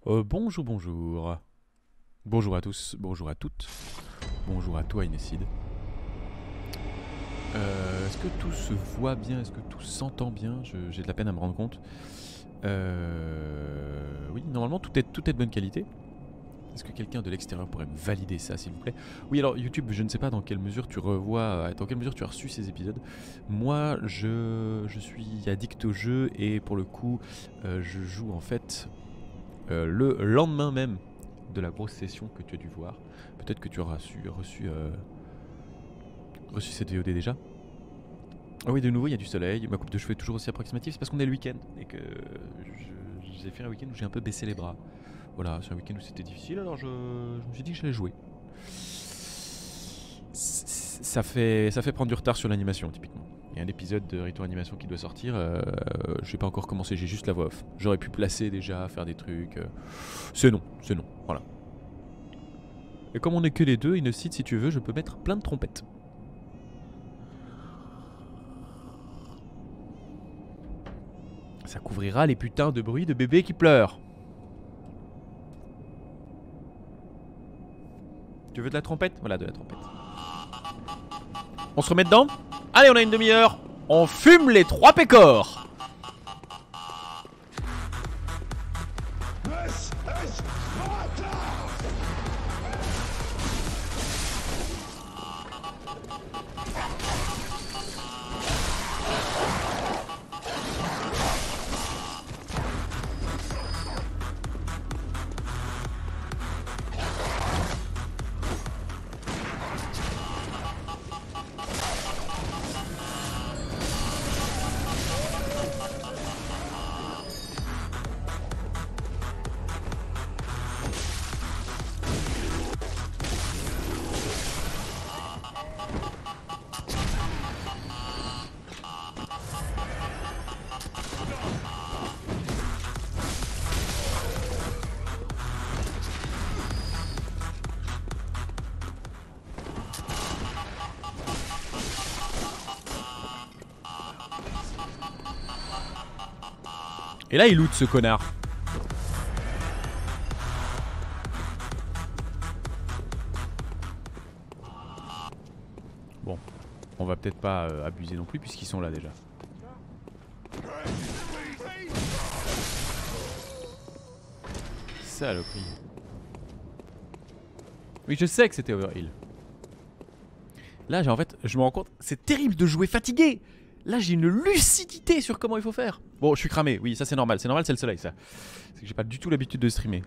Bonjour, bonjour. Bonjour à tous, bonjour à toutes. Bonjour à toi, Inécide. Est-ce que tout se voit bien? Est-ce que tout s'entend bien? J'ai de la peine à me rendre compte. Oui, normalement tout est de bonne qualité. Est-ce que quelqu'un de l'extérieur pourrait me valider ça, s'il vous plaît? Oui, alors YouTube, je ne sais pas dans quelle mesure tu revois, dans quelle mesure tu as reçu ces épisodes. Moi, je suis addict au jeu et pour le coup, je joue en fait le lendemain même de la grosse session que tu as dû voir. Peut-être que tu auras reçu cette VOD déjà. Ah oui, de nouveau, il y a du soleil. Ma coupe de cheveux est toujours aussi approximative. C'est parce qu'on est le week-end et que j'ai fait un week-end où j'ai un peu baissé les bras. Voilà, c'est un week-end où c'était difficile, alors je me suis dit que j'allais jouer. Ça fait prendre du retard sur l'animation, typiquement. Il y a un épisode de Retour Animation qui doit sortir. Je n'ai pas encore commencé, j'ai juste la voix off. J'aurais pu placer déjà, faire des trucs. C'est non, voilà. Et comme on n'est que les deux, Innocide, si tu veux, je peux mettre plein de trompettes. Ça couvrira les putains de bruits de bébés qui pleurent. Tu veux de la trompette? Voilà, de la trompette. On se remet dedans? Allez, on a une demi-heure. On fume les 3 pécores. Et là, il loot ce connard. Bon, on va peut-être pas abuser non plus puisqu'ils sont là déjà. Saloperie. Oui, je sais que c'était overheal. Là, en fait, je me rends compte, c'est terrible de jouer fatigué. Là, j'ai une lucidité sur comment il faut faire. Bon, je suis cramé, oui, ça c'est normal. C'est normal, c'est le soleil, ça. C'est que j'ai pas du tout l'habitude de streamer.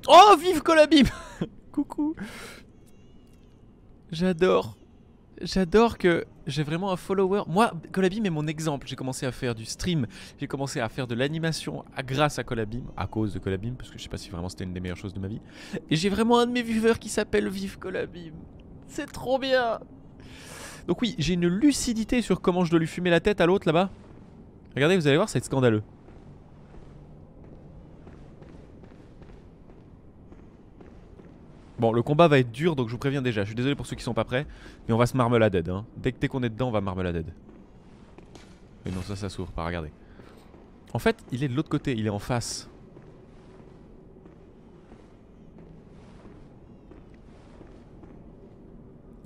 Oh, vive Colabim. Coucou. J'adore. J'adore que j'ai vraiment un follower. Moi, Colabim est mon exemple. J'ai commencé à faire du stream. J'ai commencé à faire de l'animation grâce à Colabim. À cause de Colabim, parce que je sais pas si vraiment c'était une des meilleures choses de ma vie. Et j'ai vraiment un de mes viewers qui s'appelle Vive Colabim. C'est trop bien. Donc oui, j'ai une lucidité sur comment je dois lui fumer la tête à l'autre là-bas. Regardez, vous allez voir, ça va être scandaleux. Bon, le combat va être dur, donc je vous préviens déjà. Je suis désolé pour ceux qui sont pas prêts, mais on va se marmelader. Hein. Dès qu'on est dedans, on va marmelader. Mais non, ça s'ouvre pas, regardez. En fait, il est de l'autre côté, il est en face.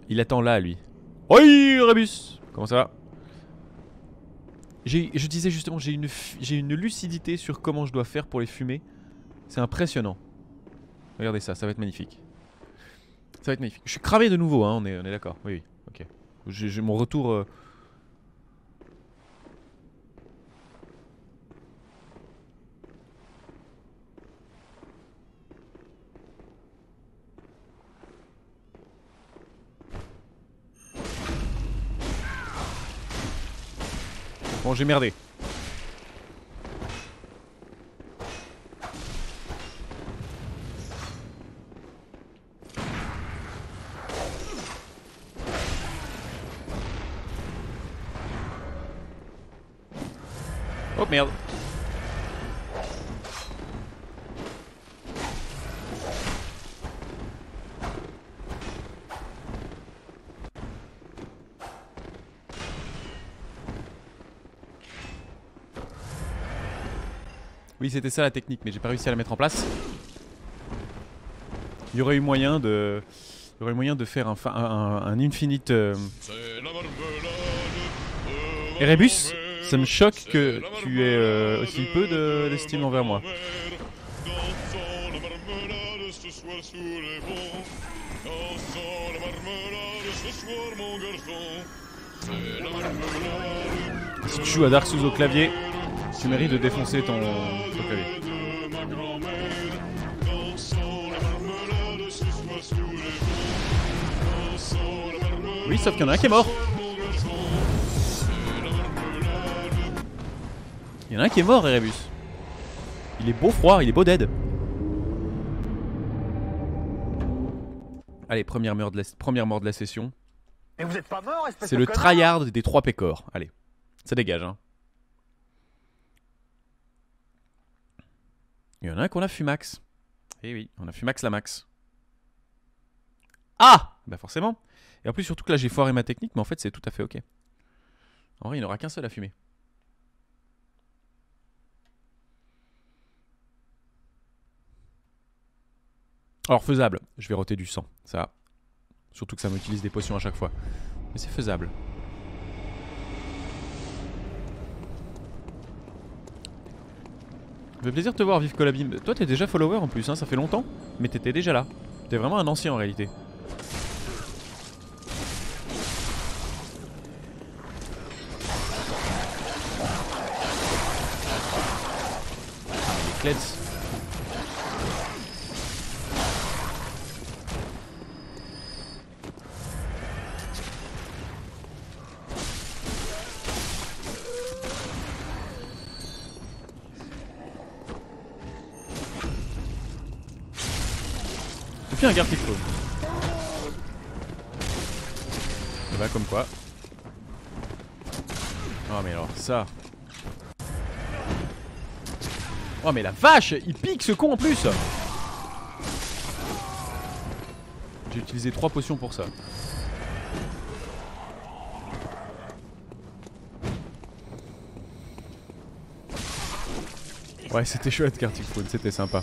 Il attend là, lui. Oi, Rebus! Comment ça va? Je disais justement, j'ai une lucidité sur comment je dois faire pour les fumer. C'est impressionnant. Regardez ça, ça va être magnifique. Ça va être magnifique. Je suis cramé de nouveau, hein, on est d'accord. Oui, oui, ok. J'ai mon retour... Bon, j'ai merdé. Oh merde. Oui, c'était ça la technique, mais j'ai pas réussi à la mettre en place. Il y aurait eu moyen de... Il y aurait moyen de faire un infinite... Erebus, ça me choque que tu aies aussi peu d'estime envers moi. Si tu joues à Dark Souls au clavier, tu mérites de défoncer ton clavier. Oui, sauf qu'il y en a un qui est mort. Il y en a un qui est mort, Erebus. Il est beau froid, il est beau dead. Allez, première mort de la session. Mais vous êtes pas mort, espèce de C'est le connard. tryhard des 3 pécores. Allez, ça dégage, hein. Il y en a un qu'on a fumax. Eh oui, on a fumax la max. Ah! Bah forcément. Et en plus, surtout que là, j'ai foiré ma technique, mais en fait, c'est tout à fait ok. En vrai, il n'y en aura qu'un seul à fumer. Alors, faisable. Je vais roter du sang. Ça. Surtout que ça m'utilise des potions à chaque fois. Mais c'est faisable. Ça fait plaisir de te voir, Vive Colabim. Toi, t'es déjà follower en plus, hein, ça fait longtemps. Mais t'étais déjà là. T'es vraiment un ancien en réalité. Les Klets. J'ai fait un Gartic Phone. Ça va comme quoi. Oh mais alors ça. Oh mais la vache, il pique ce con en plus. J'ai utilisé 3 potions pour ça. Ouais, c'était chouette Gartic Phone, c'était sympa.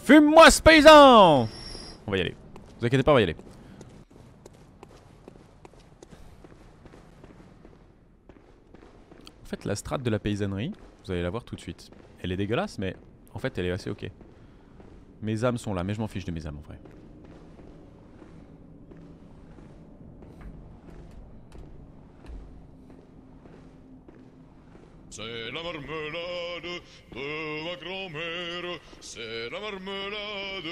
Fume-moi ce paysan! On va y aller. Vous inquiétez pas, on va y aller. En fait, la strat de la paysannerie, vous allez la voir tout de suite. Elle est dégueulasse, mais en fait, elle est assez ok. Mes âmes sont là, mais je m'en fiche de mes âmes en vrai. C'est la marmelade de ma grand-mère, c'est la marmelade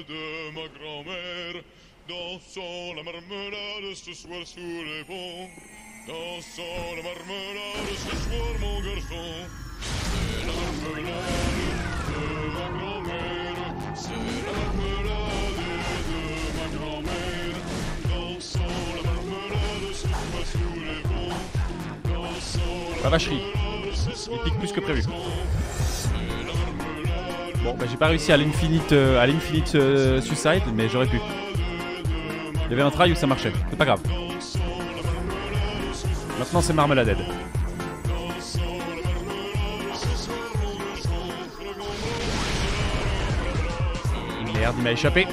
de ma grand-mère. Dansons la marmelade ce soir sous les ponts. Dansons la marmelade ce soir mon garçon. C'est la marmelade de ma grand-mère, c'est la marmelade de ma grand-mère. Dansons la marmelade ce soir sous les ponts. Dansons La vacherie. Il pique plus que prévu. Bon, bah j'ai pas réussi à l'infinite suicide, mais j'aurais pu. Il y avait un try où ça marchait, c'est pas grave. Maintenant c'est Marmeladed. Merde, il m'a échappé.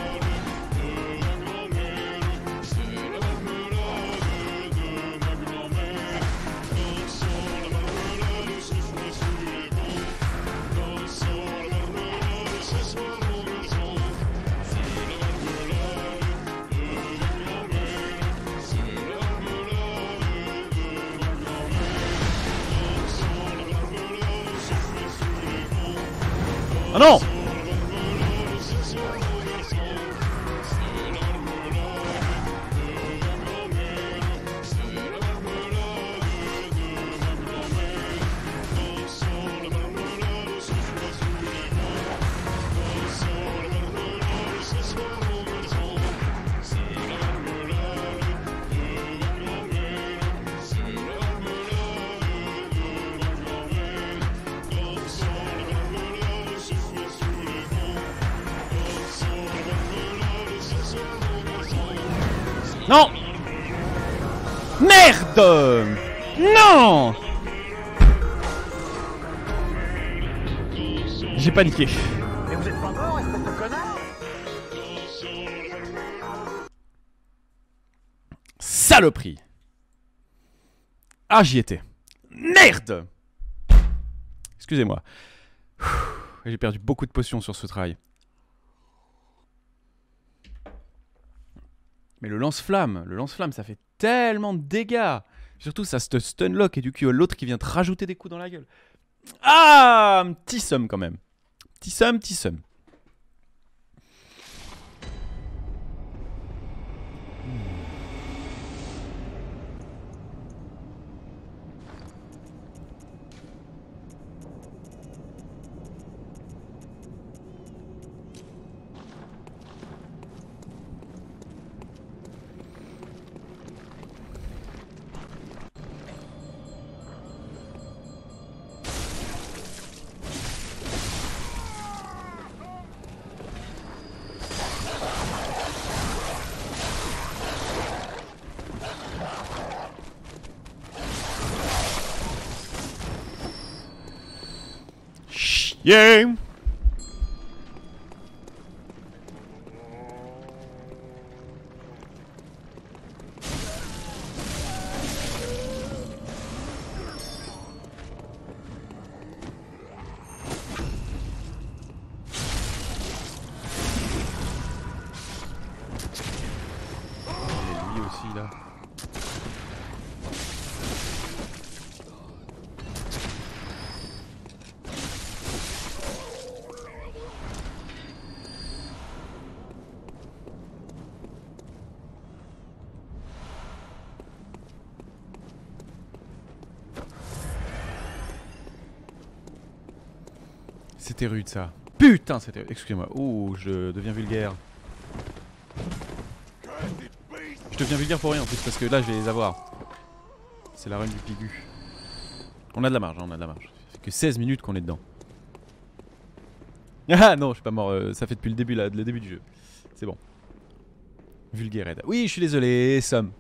Oh non! Non! Merde! Non! J'ai paniqué. Mais vous êtes pas mort, espèce de connard? Saloperie! Ah, j'y étais. Merde! Excusez-moi. J'ai perdu beaucoup de potions sur ce travail. Mais le lance-flamme, ça fait tellement de dégâts. Surtout, ça te stunlock et du coup, l'autre qui vient te rajouter des coups dans la gueule. Ah, un petit somme quand même. Petit somme. Yeah! Lui aussi là. C'était rude ça. Putain, c'était... Excusez-moi. Ouh, je deviens vulgaire. Je deviens vulgaire pour rien en plus parce que là je vais les avoir. C'est la run du Pigu. On a de la marge, hein, on a de la marge. Ça fait que 16 minutes qu'on est dedans. Ah non, je suis pas mort. Ça fait depuis le début, là, le début du jeu. C'est bon. Vulgaire aide. Oui, je suis désolé, Somme.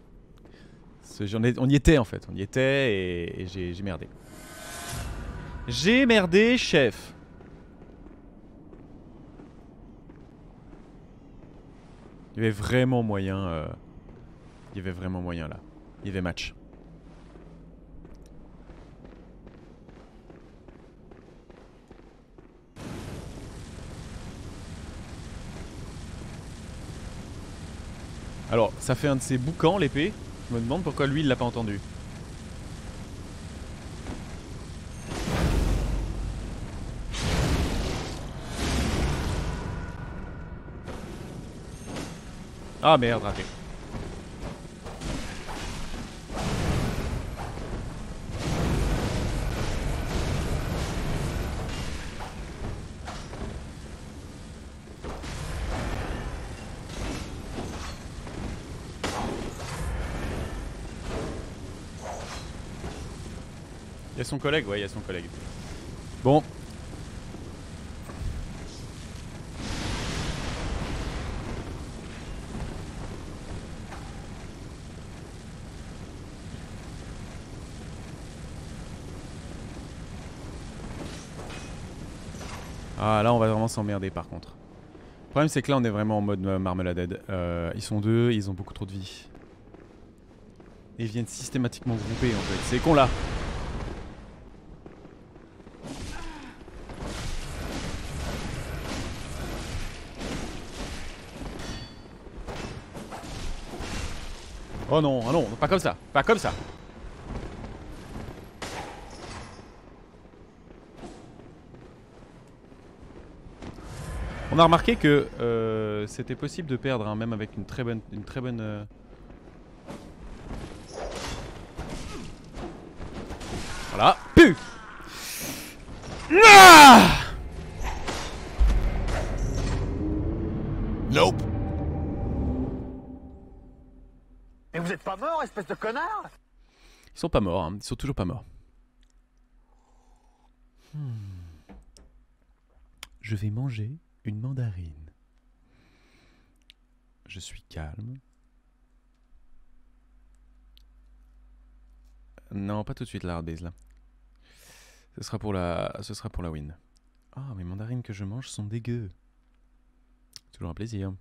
On y était en fait. On y était et j'ai merdé. J'ai merdé, chef. Il y avait vraiment moyen. Il y avait vraiment moyen là. Il y avait match. Alors, ça fait un de ces boucans, l'épée. Je me demande pourquoi lui, il l'a pas entendu. Ah merde, raté. Il y a son collègue, ouais, il y a son collègue. Bon. Ah, là, on va vraiment s'emmerder par contre. Le problème, c'est que là, on est vraiment en mode Marmeladed. Ils sont deux, ils ont beaucoup trop de vie. Et ils viennent systématiquement grouper en fait. C'est con là. Oh non, pas comme ça, pas comme ça. On a remarqué que c'était possible de perdre, hein, même avec une très bonne, Voilà. Pu. Ah. Nope. Mais vous êtes pas mort, espèce de connard? Ils sont pas morts, hein. Ils sont toujours pas morts. Je vais manger une mandarine. Je suis calme. Non, pas tout de suite la hard base là. Ce sera pour la win. Ah, mes mandarines que je mange sont dégueu. Toujours un plaisir.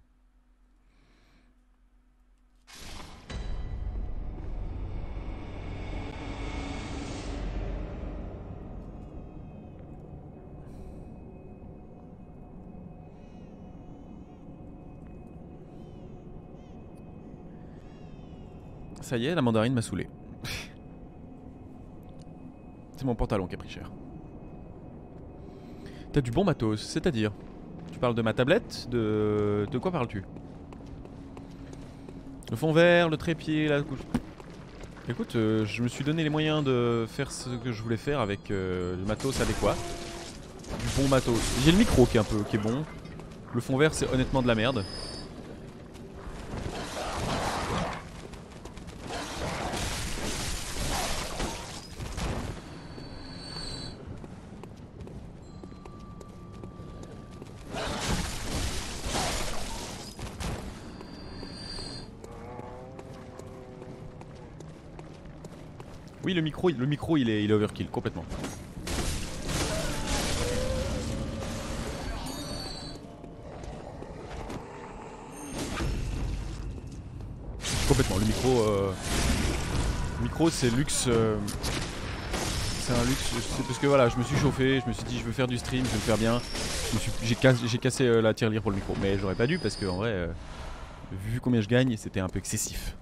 Ça y est, la mandarine m'a saoulé. C'est mon pantalon qui a pris cher. T'as du bon matos, c'est-à-dire? Tu parles de ma tablette? De quoi parles-tu? Le fond vert, le trépied, la couche. Écoute, je me suis donné les moyens de faire ce que je voulais faire avec le matos adéquat. Du bon matos. J'ai le micro qui est bon. Le fond vert, c'est honnêtement de la merde. Oui, le micro il est overkill complètement. Complètement, le micro c'est luxe. C'est un luxe, c'est parce que voilà, je me suis chauffé, je me suis dit je veux faire du stream, je veux le faire bien. J'ai cassé la tirelire pour le micro, mais j'aurais pas dû parce que en vrai, vu combien je gagne, c'était un peu excessif.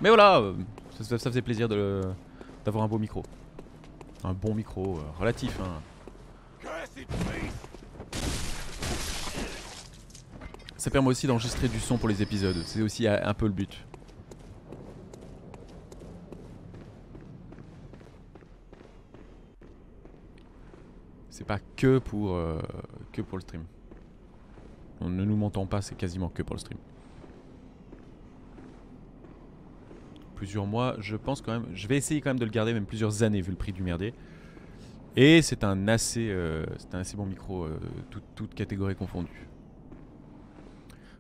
Mais voilà, ça faisait plaisir d'avoir un beau micro. Un bon micro, relatif hein. Ça permet aussi d'enregistrer du son pour les épisodes, c'est aussi un peu le but. C'est pas que pour le stream. On ne nous mentons pas, c'est quasiment que pour le stream. Plusieurs mois, je pense quand même. Je vais essayer quand même de le garder, même plusieurs années vu le prix du merdier. Et c'est un assez bon micro, toute catégorie confondue.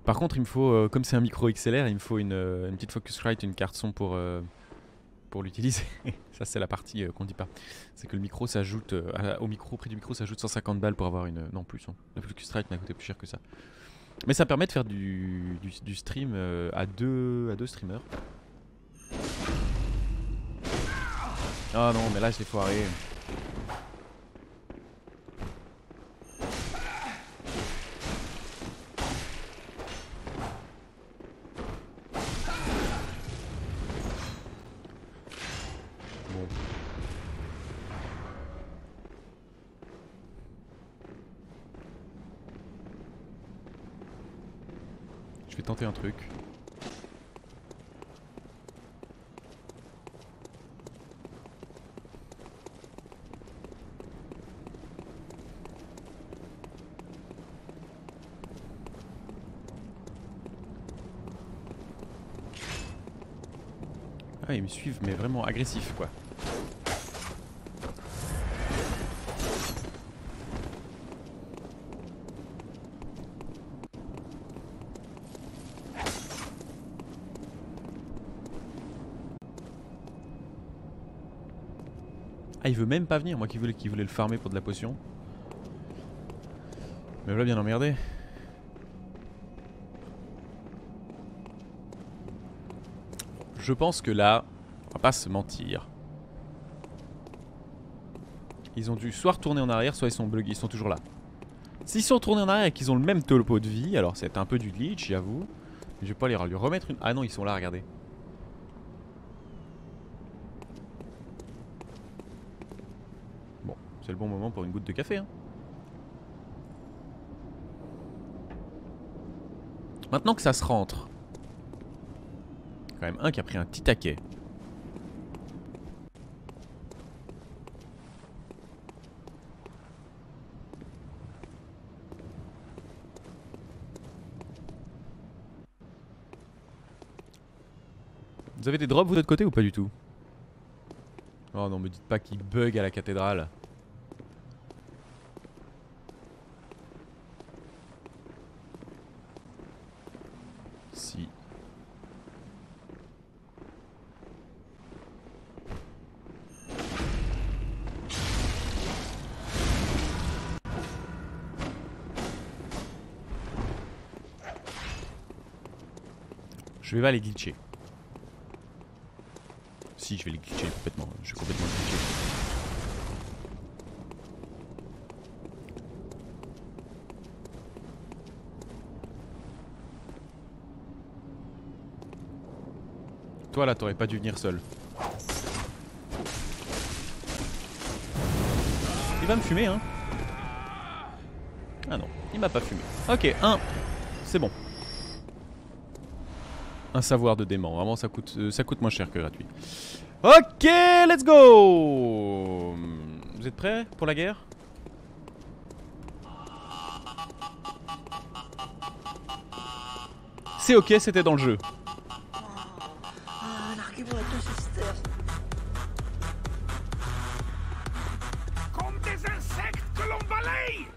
Par contre, il me faut, comme c'est un micro XLR, il me faut une petite Focusrite, une carte son pour l'utiliser. Ça, c'est la partie qu'on dit pas. C'est que le micro s'ajoute au prix du micro s'ajoute 150 balles pour avoir une. Non, plus. Hein. La Focusrite m'a coûté plus cher que ça. Mais ça permet de faire du stream à deux streamers. Ah non, mais là, je l'ai foiré. Bon. Je vais tenter un truc. Ah, ils me suivent, mais vraiment agressif, quoi. Ah, il veut même pas venir, moi qui voulais le farmer pour de la potion. Mais voilà, bien emmerdé. Je pense que là, on va pas se mentir. Ils ont dû soit retourner en arrière, soit ils sont buggés, ils sont toujours là. S'ils sont retournés en arrière et qu'ils ont le même topo de vie, alors c'est un peu du glitch, j'avoue. Mais je vais pas lui remettre une... Ah non, ils sont là, regardez. Bon, c'est le bon moment pour une goutte de café, hein. Maintenant que ça se rentre. Quand même un qui a pris un petit taquet. Vous avez des drops vous de l'autre côté ou pas du tout? Oh non, me dites pas qu'il bug à la cathédrale. Si. Je vais pas les glitcher. Si, je vais les glitcher complètement. Je vais complètement les glitcher. Toi là, t'aurais pas dû venir seul. Il va me fumer, hein. Ah non, il m'a pas fumé. Ok, c'est bon. Un savoir de dément, vraiment ça coûte moins cher que gratuit. Ok, let's go. Vous êtes prêts pour la guerre? C'est ok, c'était dans le jeu. Larguez-moi tous ces stairs. Comme des insectes que l'on balaye.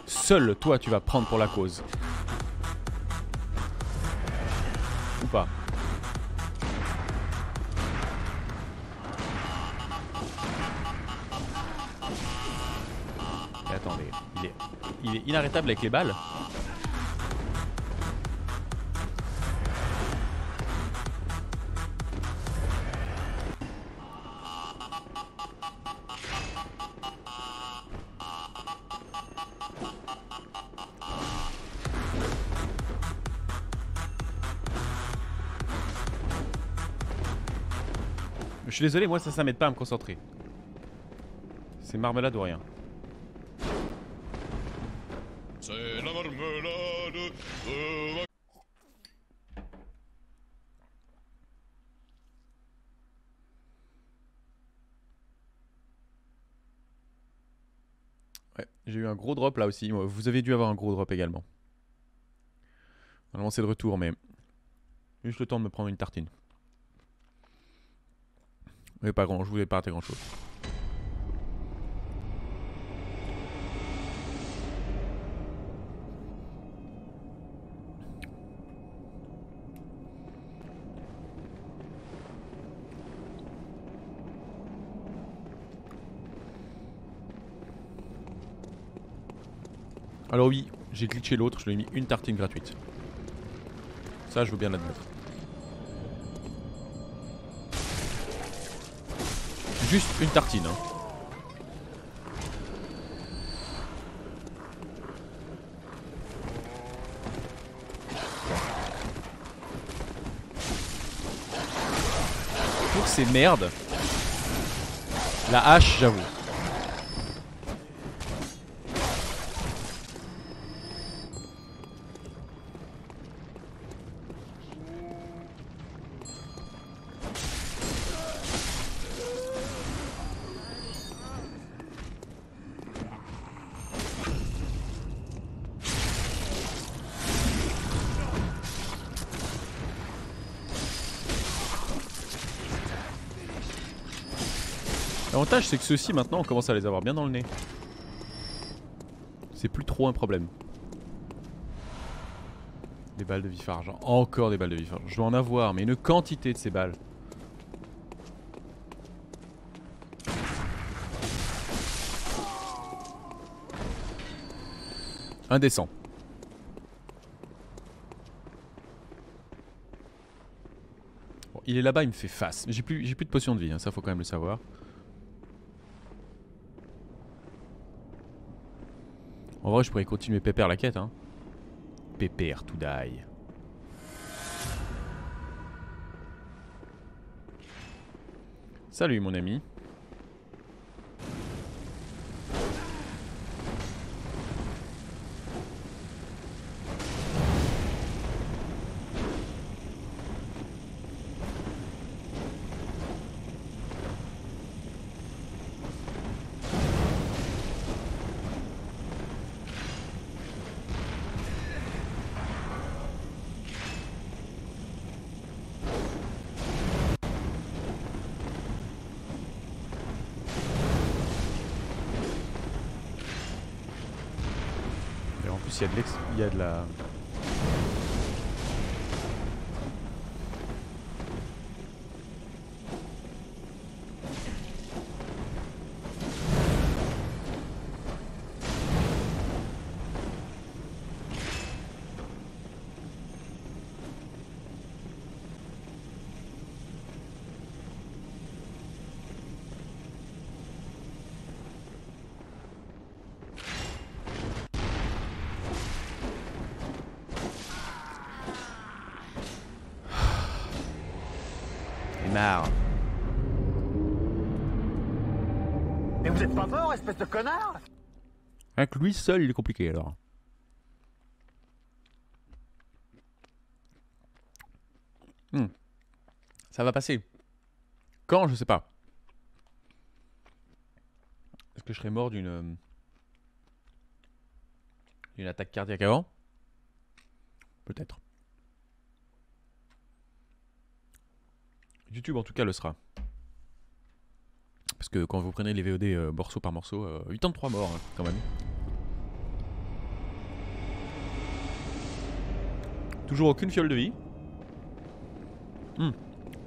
Seul toi tu vas prendre pour la cause. Ou pas. Mais attendez, il est inarrêtable avec les balles. Je suis désolé, moi ça m'aide pas à me concentrer. C'est marmelade ou rien. C'est la marmelade de Ouais, j'ai eu un gros drop là aussi. Vous avez dû avoir un gros drop également. Normalement c'est de retour, mais juste le temps de me prendre une tartine. Mais pas grand, je voulais pas rater grand chose. Alors oui, j'ai glitché l'autre, je lui ai mis une tartine gratuite. Ça, je veux bien l'admettre. Juste une tartine, hein. Pour ces merdes, la hache, j'avoue. L'avantage c'est que ceux-ci maintenant on commence à les avoir bien dans le nez. C'est plus trop un problème. Des balles de vif argent. Encore des balles de vif argent. Je dois en avoir mais une quantité de ces balles. Indécent. Bon, il est là-bas, il me fait face. J'ai plus de potions de vie, hein, ça faut quand même le savoir. En vrai, je pourrais continuer pépère la quête, hein. Pépère to die. Salut mon ami. plus, il y a de la... Marre. Mais vous êtes pas mort, espèce de connard? Rien que lui seul, il est compliqué alors. Ça va passer. Quand, je sais pas. Est-ce que je serais mort d'une attaque cardiaque avant? Peut-être. YouTube en tout cas le sera. Parce que quand vous prenez les VOD morceau par morceau, 83 morts hein, quand même. Toujours aucune fiole de vie.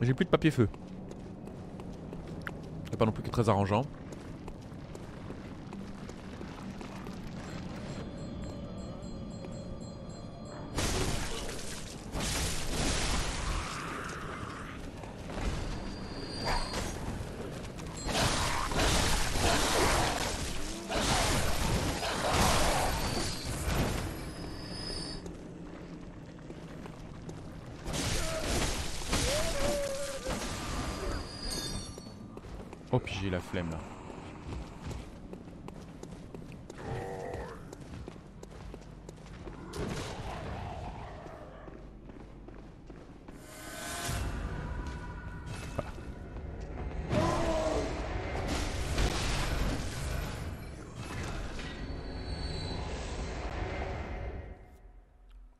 J'ai plus de papier feu. C'est pas non plus que très arrangeant. Oh puis j'ai la flemme là. Voilà.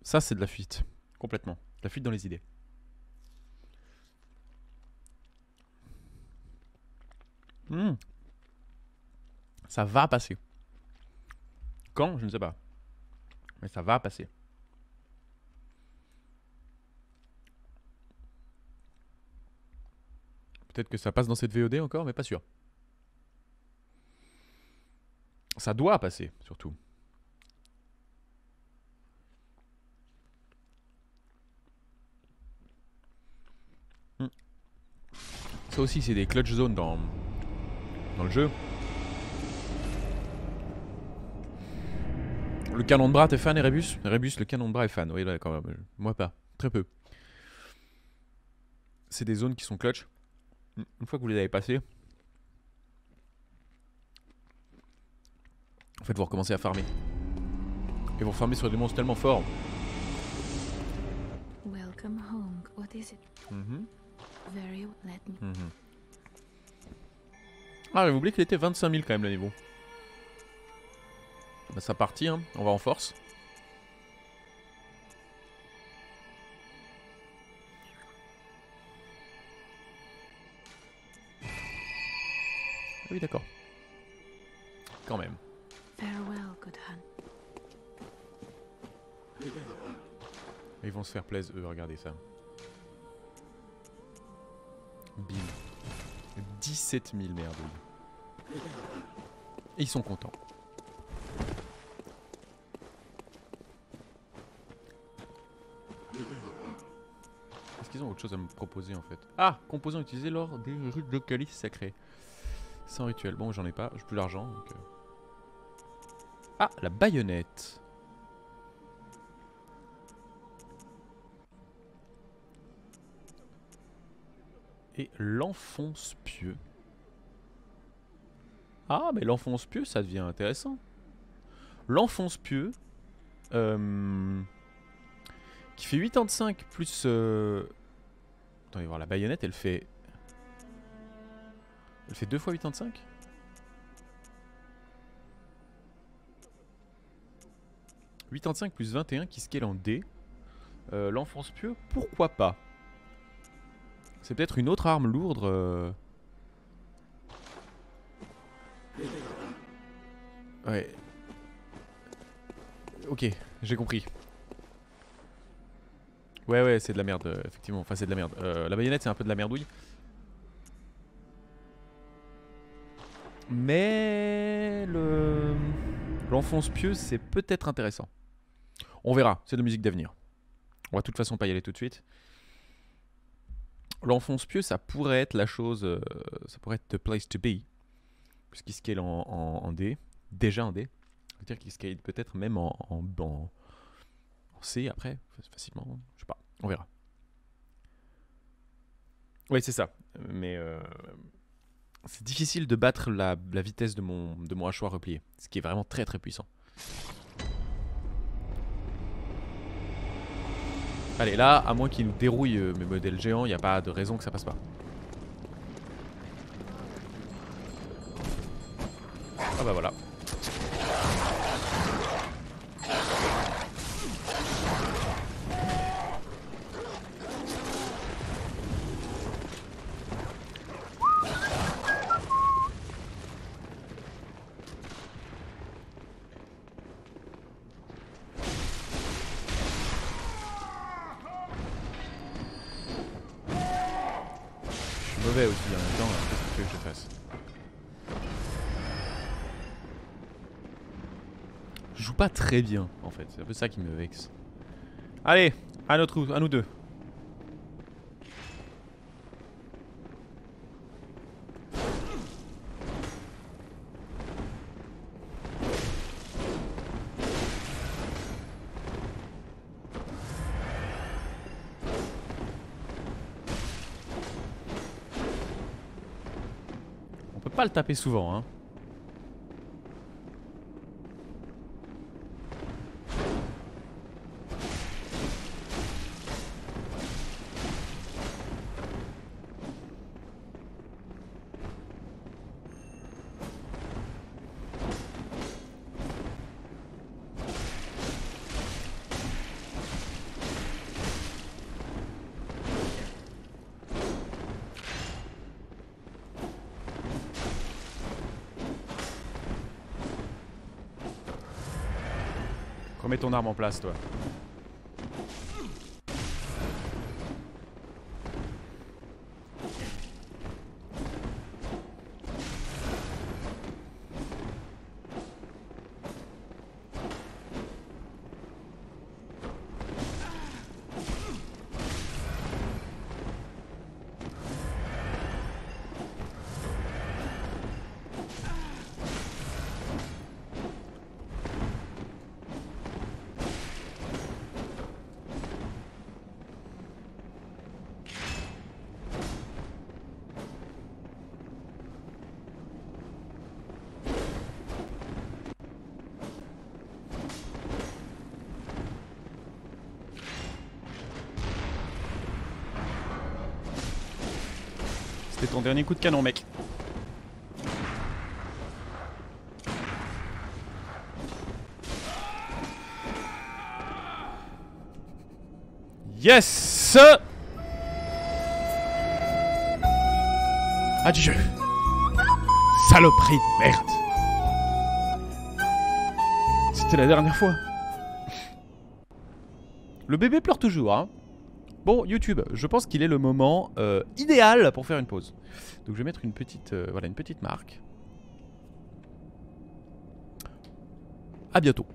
Ça c'est de la fuite. Complètement. De la fuite dans les idées. Ça va passer. Quand? Je ne sais pas. Mais ça va passer. Peut-être que ça passe dans cette VOD encore, mais pas sûr. Ça doit passer, surtout. Ça aussi, c'est des clutch zones dans le jeu. Le canon de bras, t'es fan, Erebus? Erebus, le canon de bras est fan. Oui, d'accord. Moi pas. Très peu. C'est des zones qui sont clutch. Une fois que vous les avez passées, en fait, vous recommencez à farmer. Et vous farmez sur des monstres tellement forts. Welcome home. What is it? Very let me. Ah, j'avais oublié qu'il était 25 000 quand même le niveau. Bah, ça partit, hein. On va en force. Ah oui, d'accord. Quand même. Farewell, good hunt. Ils vont se faire plaisir, eux, regardez ça. Bim. 17 000 merdouilles. Et ils sont contents. Est-ce qu'ils ont autre chose à me proposer en fait? Ah! Composants utilisés lors des rudes de calice sacré. Sans rituel. Bon, j'en ai pas, j'ai plus l'argent. Donc Ah! La baïonnette. Et l'enfonce-pieux. Ah, mais l'enfonce-pieux, ça devient intéressant. L'enfonce-pieux, qui fait 85 plus... Attendez voir, la baïonnette, elle fait... Elle fait 2 fois 85 ? « 85 plus 21 qui scale en D. L'enfonce-pieux, pourquoi pas ? C'est peut-être une autre arme lourde. Ouais. Ok, ok, j'ai compris. Ouais, c'est de la merde, effectivement. Enfin, c'est de la merde. La baïonnette, c'est un peu de la merdouille. Mais l'enfonce pieuse, c'est peut-être intéressant. On verra, c'est de la musique d'avenir. On va de toute façon pas y aller tout de suite. L'enfonce pieux, ça pourrait être la chose, ça pourrait être the place to be, puisqu'il scale en D, déjà en D. C'est-à-dire qu'il scale peut-être même en C après, facilement, je sais pas, on verra. Oui, c'est ça, mais c'est difficile de battre la vitesse de mon hachoir replié, ce qui est vraiment très très puissant. Allez, là, à moins qu'il nous dérouille mes modèles géants, il n'y a pas de raison que ça passe pas. Ah bah voilà. Mauvais aussi en même temps, qu'est-ce que tu veux que je fasse? Je joue pas très bien en fait, c'est un peu ça qui me vexe. Allez, à nous deux. On peut pas le taper souvent, hein. Remets ton arme en place, toi. C'était ton dernier coup de canon, mec. Yes! Adieu. Saloperie de merde. C'était la dernière fois. Le bébé pleure toujours, hein. Bon, YouTube, je pense qu'il est le moment idéal pour faire une pause. Donc je vais mettre une petite, voilà, une petite marque. À bientôt.